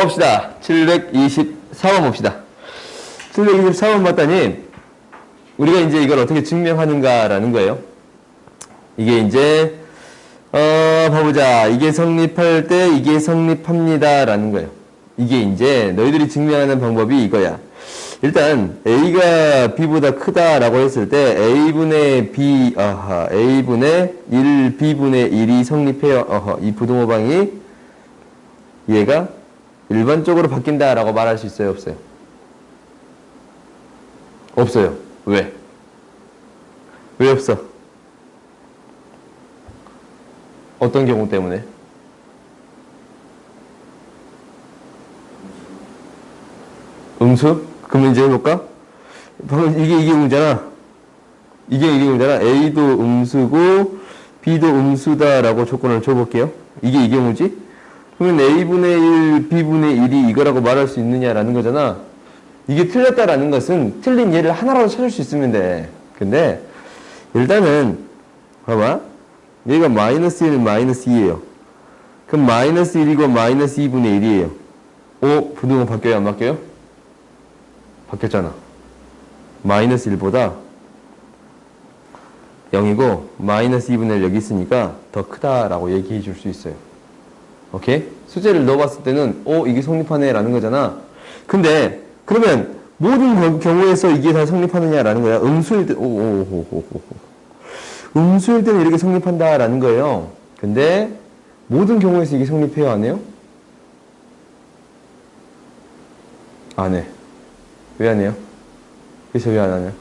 봅시다. 724번 봅시다. 724번 봤더니 우리가 이제 이걸 어떻게 증명하는가라는 거예요. 이게 이제 봐보자. 이게 성립할 때 이게 성립합니다라는 거예요. 이게 이제 너희들이 증명하는 방법이 이거야. 일단 A가 B보다 크다라고 했을 때 A분의 B, A분의 1, B분의 1이 성립해요. 이 부등호방이 얘가 일반적으로 바뀐다라고 말할 수 있어요? 없어요? 없어요. 왜? 왜 없어? 어떤 경우 때문에? 음수? 그럼 이제 해볼까? 방금 이게 경우잖아. 이게 경우잖아. A도 음수고 B도 음수다라고 조건을 줘볼게요. 이게 이 경우지? 그러면 A분의 1, B분의 1이 이거라고 말할 수 있느냐라는 거잖아. 이게 틀렸다라는 것은 틀린 예를 하나라도 찾을 수 있으면 돼. 근데 일단은 봐봐. 얘가 마이너스 1, 마이너스 2예요. 그럼 마이너스 1이고 마이너스 2분의 1이에요. 부등호 바뀌어요? 안 바뀌어요? 바뀌었잖아. 마이너스 1보다 0이고 마이너스 2분의 1 여기 있으니까 더 크다라고 얘기해 줄 수 있어요. 오케이? 수제를 넣어봤을 때는 이게 성립하네 라는 거잖아. 근데 그러면 모든 경우에서 이게 다 성립하느냐라는 거야. 음수일 때 음수일 때는 이렇게 성립한다라는 거예요. 근데 모든 경우에서 이게 성립해요? 안 해요? 안 해. 왜 안 해요? 그래서 왜 안 하냐?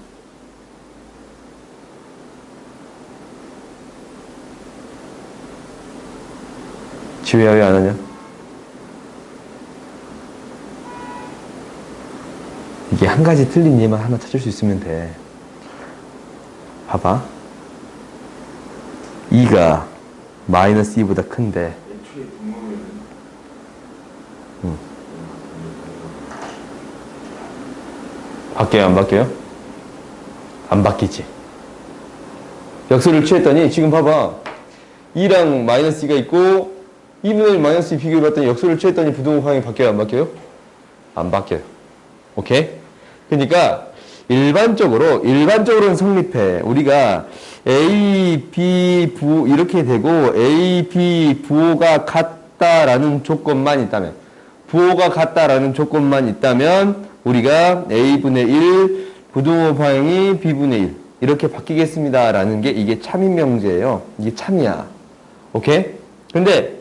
지우야 왜 안 하냐? 이게 한 가지 틀린 예만 하나 찾을 수 있으면 돼. 봐봐. 2가 마이너스 2보다 큰데 바뀌어요? 안 바뀌어요? 안 바뀌지. 역수를 취했더니 지금 봐봐. 2랑 마이너스 2가 있고 2분의 1 마이너스 2 비교해봤더니 역수를 취했더니 부등호방이 바뀌어요? 안 바뀌어요? 안 바뀌어요. 오케이? 그러니까 일반적으로는 성립해. 우리가 A, B, 부 이렇게 되고 A, B, 부호가 같다라는 조건만 있다면 우리가 A분의 1 부등호방이 B분의 1 이렇게 바뀌겠습니다라는 게 이게 참인명제예요. 이게 참이야. 오케이? 근데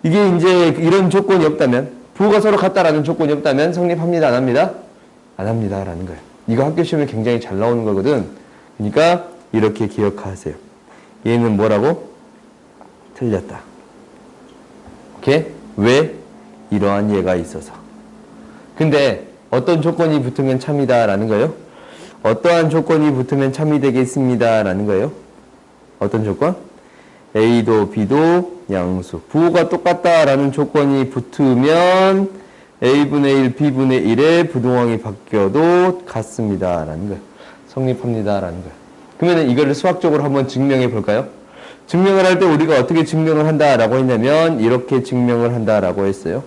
이게 이제 이런 조건이 없다면 부호가 서로 같다라는 조건이 없다면 성립합니다? 안 합니다? 안 합니다라는 거예요. 이거 학교 시험에 굉장히 잘 나오는 거거든. 그러니까 이렇게 기억하세요. 얘는 뭐라고? 틀렸다. 오케이? 왜? 이러한 예가 있어서. 근데 어떤 조건이 붙으면 참이다라는 거예요? 어떠한 조건이 붙으면 참이 되겠습니다 라는 거예요? 어떤 조건? A도 B도 양수. 부호가 똑같다라는 조건이 붙으면 A분의 1, B분의 1의 부등호방이 바뀌어도 같습니다 라는 거예요. 성립합니다 라는 거예요. 그러면 이거를 수학적으로 한번 증명해 볼까요? 증명을 할 때 우리가 어떻게 증명을 한다라고 했냐면 이렇게 증명을 한다라고 했어요.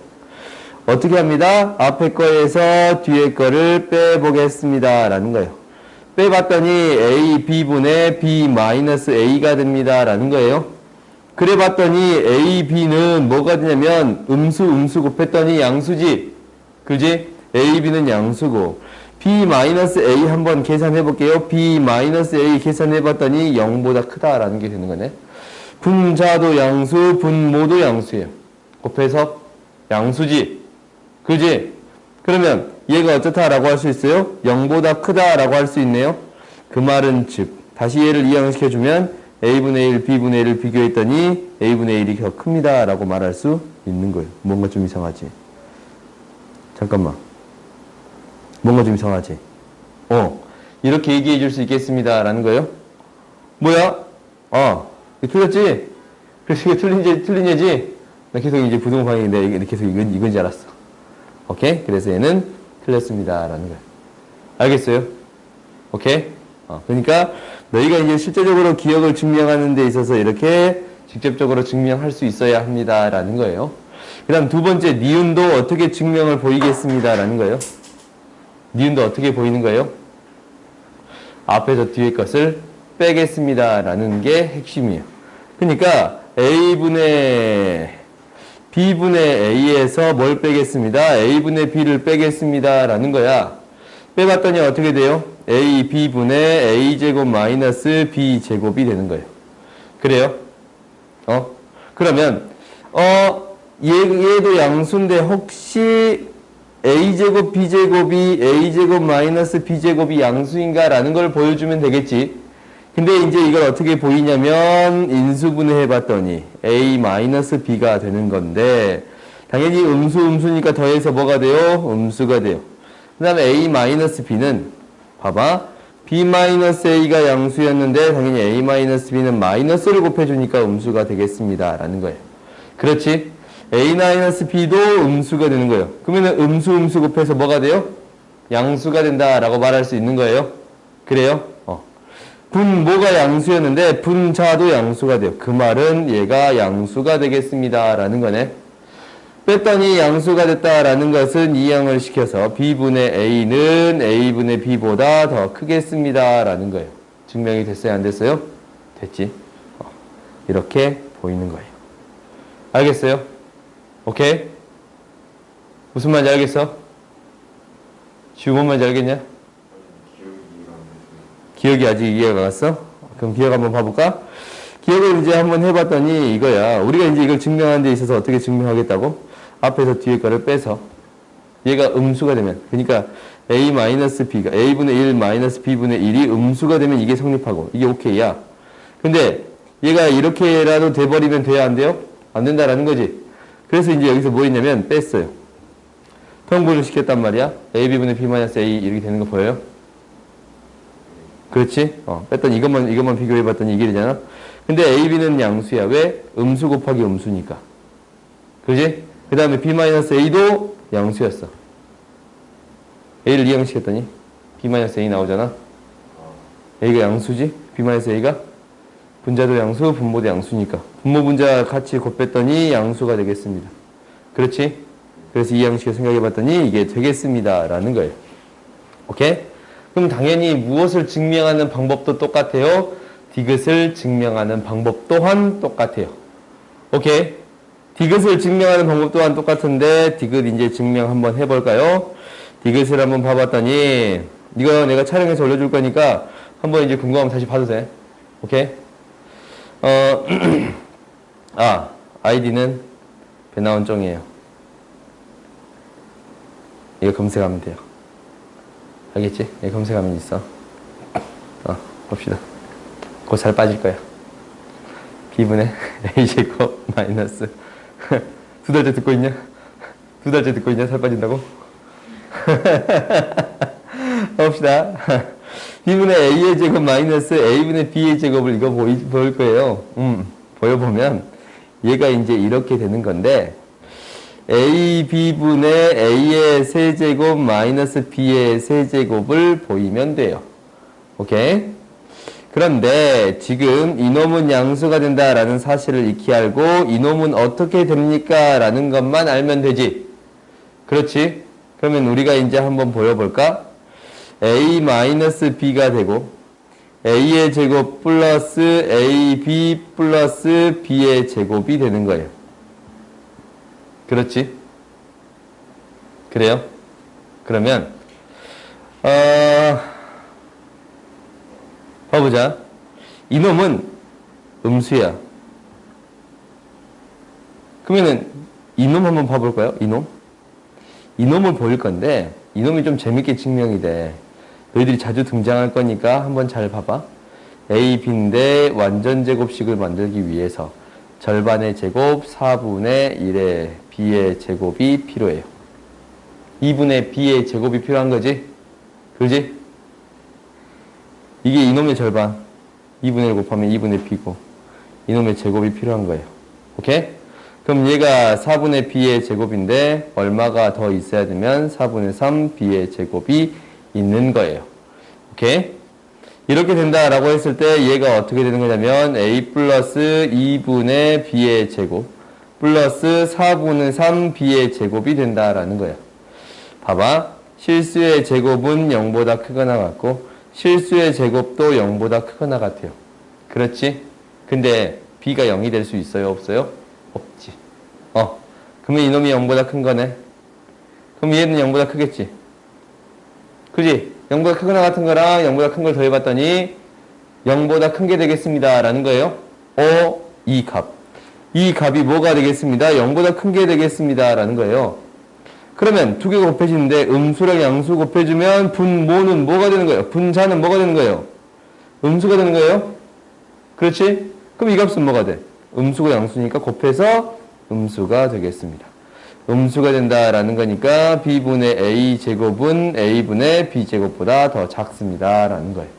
어떻게 합니다? 앞에 거에서 뒤에 거를 빼보겠습니다 라는 거예요. 빼봤더니 A, B분의 B 마이너스 A가 됩니다 라는 거예요. 그래 봤더니 A, B는 뭐가 되냐면 음수 곱했더니 양수지. 그지? A, B는 양수고 B 마이너스 A 한번 계산해 볼게요. B 마이너스 A 계산해 봤더니 0보다 크다라는 게 되는 거네. 분자도 양수, 분모도 양수예요. 곱해서 양수지. 그지? 그러면 얘가 어떻다라고 할 수 있어요? 0보다 크다라고 할 수 있네요. 그 말은 즉 다시 얘를 이항시켜주면 A분의 1, B분의 1을 비교했더니 A분의 1이 더 큽니다 라고 말할 수 있는 거예요. 뭔가 좀 이상하지? 잠깐만. 뭔가 좀 이상하지? 이렇게 얘기해 줄 수 있겠습니다 라는 거예요. 뭐야? 이거 틀렸지? 그래서 이게 틀린 예지? 나 계속 이제 부등호방인데 이게 계속 이건지 알았어. 오케이? 그래서 얘는 틀렸습니다 라는 거예요. 알겠어요? 오케이? 그러니까 너희가 이제 실제적으로 기억을 증명하는 데 있어서 이렇게 직접적으로 증명할 수 있어야 합니다 라는 거예요. 그 다음 두 번째, 니은도 어떻게 증명을 보이겠습니다. 라는 거예요. 니은도 어떻게 보이는 거예요? 앞에서 뒤에 것을 빼겠습니다. 라는 게 핵심이에요. 그러니까 B분의 A에서 뭘 빼겠습니다. A분의 B를 빼겠습니다. 라는 거야. 빼봤더니 어떻게 돼요? A, B분의 A제곱 마이너스 B제곱이 되는 거예요. 그래요? 그러면, 얘도 양수인데 혹시 A제곱 B제곱이 A제곱 마이너스 B제곱이 양수인가? 라는 걸 보여주면 되겠지. 근데 이제 이걸 어떻게 보이냐면 인수분해 해봤더니 A 마이너스 B가 되는 건데 당연히 음수니까 더해서 뭐가 돼요? 음수가 돼요. 그 다음에 A 마이너스 B는 봐봐. B 마이너스 A가 양수였는데 당연히 A 마이너스 B는 마이너스를 곱해주니까 음수가 되겠습니다. 라는 거예요. 그렇지? A 마이너스 B도 음수가 되는 거예요. 그러면 음수 곱해서 뭐가 돼요? 양수가 된다라고 말할 수 있는 거예요. 그래요? 분모가 양수였는데 분자도 양수가 돼요. 그 말은 얘가 양수가 되겠습니다. 라는 거네. 뺐더니 양수가 됐다라는 것은 이항을 시켜서 B분의 A는 A분의 B보다 더 크겠습니다. 라는 거예요. 증명이 됐어요? 안 됐어요? 됐지. 이렇게 보이는 거예요. 알겠어요? 오케이? 무슨 말인지 알겠어? 지금 말인지 알겠냐? 기억이 아직 이해가 갔어? 그럼 기억 한번 봐볼까? 기억을 이제 한번 해봤더니 이거야. 우리가 이제 이걸 증명하는 데 있어서 어떻게 증명하겠다고? 앞에서 뒤에 거를 빼서 얘가 음수가 되면, 그러니까 A-B가 A분의 1 마이너스 B분의 1이 음수가 되면 이게 성립하고 이게 오케이야. 근데 얘가 이렇게라도 돼버리면 돼야 안 돼요? 안 된다라는 거지. 그래서 이제 여기서 뭐 했냐면 뺐어요. 통분을 시켰단 말이야. AB분의 B 마이너스 A 이렇게 되는 거 보여요? 그렇지? 뺐더니 이것만 비교해봤더니 이게 되잖아? 근데 AB는 양수야. 왜? 음수 곱하기 음수니까. 그지? 그 다음에 B-A도 양수였어. A를 이항시켰더니 B-A 나오잖아? A가 양수지? B-A가? 분자도 양수, 분모도 양수니까. 분모 분자 같이 곱했더니 양수가 되겠습니다. 그렇지? 그래서 이 양식을 생각해봤더니 이게 되겠습니다. 라는 거예요. 오케이? 그럼 당연히 무엇을 증명하는 방법도 똑같아요. 디귿을 증명하는 방법 또한 똑같아요. 오케이? 디귿을 증명하는 방법 또한 똑같은데 디귿 이제 증명 한번 해볼까요? 디귿을 한번 봐봤더니 이거 내가 촬영해서 올려줄 거니까 한번 이제 궁금하면 다시 봐도 돼. 오케이? 아이디는 배나온정이에요. 이거 검색하면 돼요. 알겠지? 예, 검색하면 있어. 봅시다. 곧 살 빠질 거야. B분의 A제곱 마이너스. 두 달째 듣고 있냐? 두 달째 듣고 있냐? 살 빠진다고? 봅시다. B분의 A의 제곱 마이너스 A분의 B의 제곱을 이거 보일 거예요. 보여보면 얘가 이제 이렇게 되는 건데 A, B분의 A의 세제곱 마이너스 B의 세제곱을 보이면 돼요. 오케이? 그런데 지금 이놈은 양수가 된다라는 사실을 익히 알고 이놈은 어떻게 됩니까? 라는 것만 알면 되지. 그렇지? 그러면 우리가 이제 한번 보여볼까? A-B가 되고 A의 제곱 플러스 AB 플러스 B의 제곱이 되는 거예요. 그렇지? 그래요? 그러면 봐보자. 이놈은 음수야. 그러면은 이놈 한번 봐볼까요? 이놈을 보일 건데 이놈이 좀 재밌게 증명이 돼. 너희들이 자주 등장할 거니까 한번 잘 봐봐. A, B인데 완전 제곱식을 만들기 위해서 절반의 제곱 4분의 1의 B의 제곱이 필요해요. 2분의 B의 제곱이 필요한 거지? 그지? 이게 이놈의 절반. 2분의 1 곱하면 2분의 B고 이놈의 제곱이 필요한 거예요. 오케이? 그럼 얘가 4분의 B의 제곱인데 얼마가 더 있어야 되면 4분의 3 B의 제곱이 있는 거예요. 오케이? 이렇게 된다라고 했을 때 얘가 어떻게 되는 거냐면 A 플러스 2분의 B의 제곱 플러스 4분의 3 b의 제곱이 된다라는 거야. 봐봐. 실수의 제곱은 0보다 크거나 같고 실수의 제곱도 0보다 크거나 같아요. 그렇지? 근데 b가 0이 될 수 있어요? 없어요? 없지. 그러면 이놈이 0보다 큰 거네. 그럼 얘는 0보다 크겠지. 그지? 0보다 크거나 같은 거랑 0보다 큰 걸 더해봤더니 0보다 큰 게 되겠습니다. 라는 거예요. 이 값. 이 값이 뭐가 되겠습니다. 0보다 큰 게 되겠습니다. 라는 거예요. 그러면 두 개가 곱해지는데 음수랑 양수 곱해주면 분모는 뭐가 되는 거예요? 분자는 뭐가 되는 거예요? 음수가 되는 거예요? 그렇지? 그럼 이 값은 뭐가 돼? 음수가 양수니까 곱해서 음수가 되겠습니다. 음수가 된다라는 거니까 b분의 a 제곱은 a분의 b 제곱보다 더 작습니다. 라는 거예요.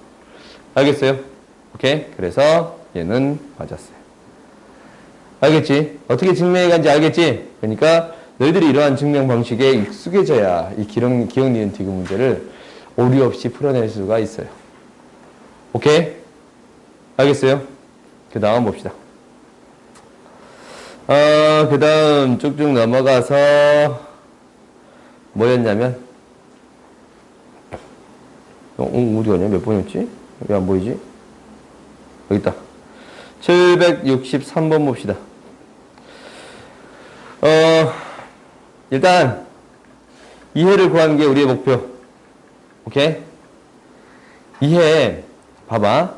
알겠어요? 오케이? 그래서 얘는 맞았어요. 알겠지? 어떻게 증명해 간지 알겠지? 그러니까 너희들이 이러한 증명 방식에 익숙해져야 이 기억, 니은, 디귿 문제를 오류 없이 풀어낼 수가 있어요. 오케이? 알겠어요? 그 다음 봅시다. 그 다음 쭉쭉 넘어가서 뭐였냐면 어디 가냐? 몇 번이었지? 왜 안 보이지? 여기 있다. 763번 봅시다. 일단 이해를 구하는 게 우리의 목표. 오케이? 이해. 봐봐.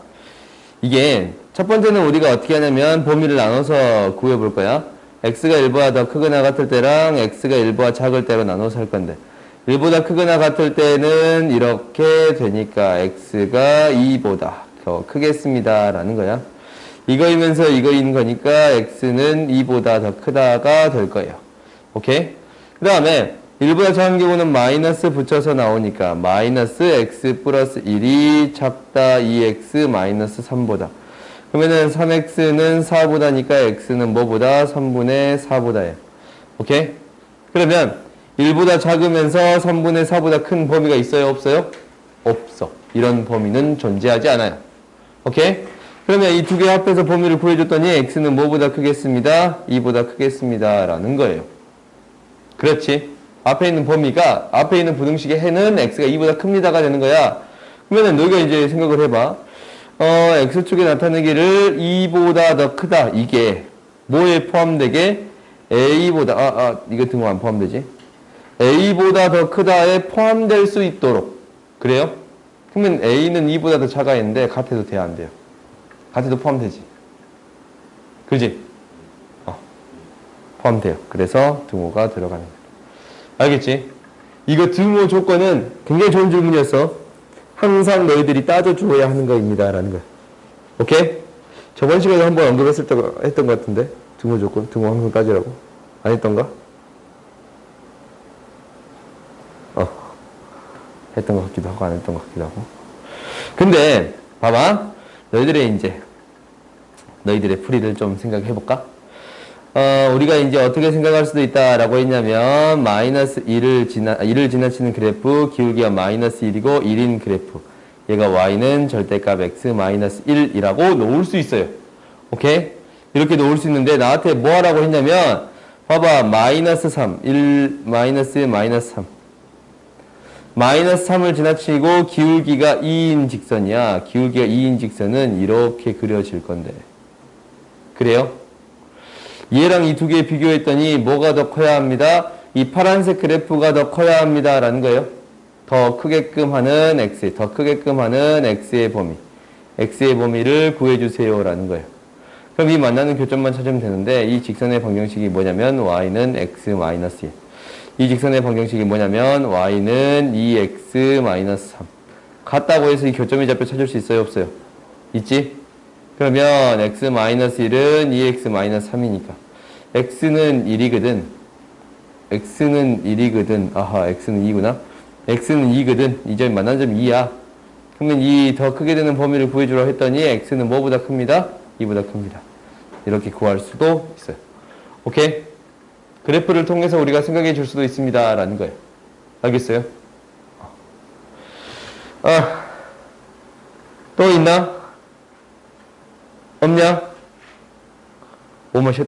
이게 첫 번째는 우리가 어떻게 하냐면 범위를 나눠서 구해볼 거야. x가 1보다 더 크거나 같을 때랑 x가 1보다 작을 때로 나눠서 할 건데 1보다 크거나 같을 때는 이렇게 되니까 x가 2보다 더 크겠습니다. 라는 거야. 이거이면서 이거인 거니까 x는 2보다 더 크다가 될 거예요. 오케이? 그 다음에 1보다 작은 경우는 마이너스 붙여서 나오니까 마이너스 x 플러스 1이 작다 2x 마이너스 3보다. 그러면은 3x는 4보다니까 x는 뭐보다? 3분의 4보다예요. 오케이? 그러면 1보다 작으면서 3분의 4보다 큰 범위가 있어요? 없어요? 없어. 이런 범위는 존재하지 않아요. 오케이? 그러면 이 두 개 합해서 범위를 구해줬더니 x는 뭐보다 크겠습니다? 2보다 크겠습니다. 라는 거예요. 그렇지? 앞에 있는 범위가, 앞에 있는 부등식의 해는 x가 2보다 큽니다가 되는 거야. 그러면 너희가 이제 생각을 해봐. x축에 나타내기를 2보다 더 크다. 이게 뭐에 포함되게? a보다, 이거 등호 안 포함되지? a보다 더 크다에 포함될 수 있도록. 그래요? 그러면 a는 2보다 더 작아야 했는데 같아도 돼야 안 돼요? 같아도 포함되지. 그지? 포함돼요. 그래서 등호가 들어가는 거예요. 알겠지? 이거 등호 조건은 굉장히 좋은 질문이었어. 항상 너희들이 따져줘야 하는 거입니다. 라는 거야. 오케이? 저번 시간에 한번 언급했을 때 했던 것 같은데. 등호 조건, 등호 항상 따지라고. 안 했던가? 했던 것 같기도 하고 안 했던 것 같기도 하고. 근데 봐봐. 너희들의 풀이를 좀 생각해볼까? 우리가 이제 어떻게 생각할 수도 있다라고 했냐면 마이너스 1을 지나치는 그래프 기울기가 마이너스 1이고 1인 그래프 얘가 y는 절대값 x 마이너스 1이라고 놓을 수 있어요. 오케이? 이렇게 놓을 수 있는데 나한테 뭐 하라고 했냐면 봐봐 마이너스 3 1 마이너스 1 마이너스 3 마이너스 3을 지나치고 기울기가 2인 직선이야. 기울기가 2인 직선은 이렇게 그려질 건데 그래요? 얘랑 이 두 개 비교했더니 뭐가 더 커야 합니다? 이 파란색 그래프가 더 커야 합니다. 라는 거예요. 더 크게끔 하는 x, 더 크게끔 하는 x의 범위. x의 범위를 구해주세요. 라는 거예요. 그럼 이 만나는 교점만 찾으면 되는데 이 직선의 방정식이 뭐냐면 y는 x 마이너스 1. 이 직선의 방정식이 뭐냐면 y는 2x 마이너스 3. 같다고 해서 이 교점이 잡혀 찾을 수 있어요? 없어요? 있지? 그러면 x 마이너스 1은 2x 마이너스 3이니까 x는 1이거든. x는 1이거든. 아하, x는 2구나. x는 2거든. 이 점이 만난 점이 2야. 그러면 이 더 크게 되는 범위를 구해주라고 했더니 x는 뭐보다 큽니다? 2보다 큽니다. 이렇게 구할 수도 있어요. 오케이? 그래프를 통해서 우리가 생각해 줄 수도 있습니다. 라는 거예요. 알겠어요? 또 있나? 없냐? 오마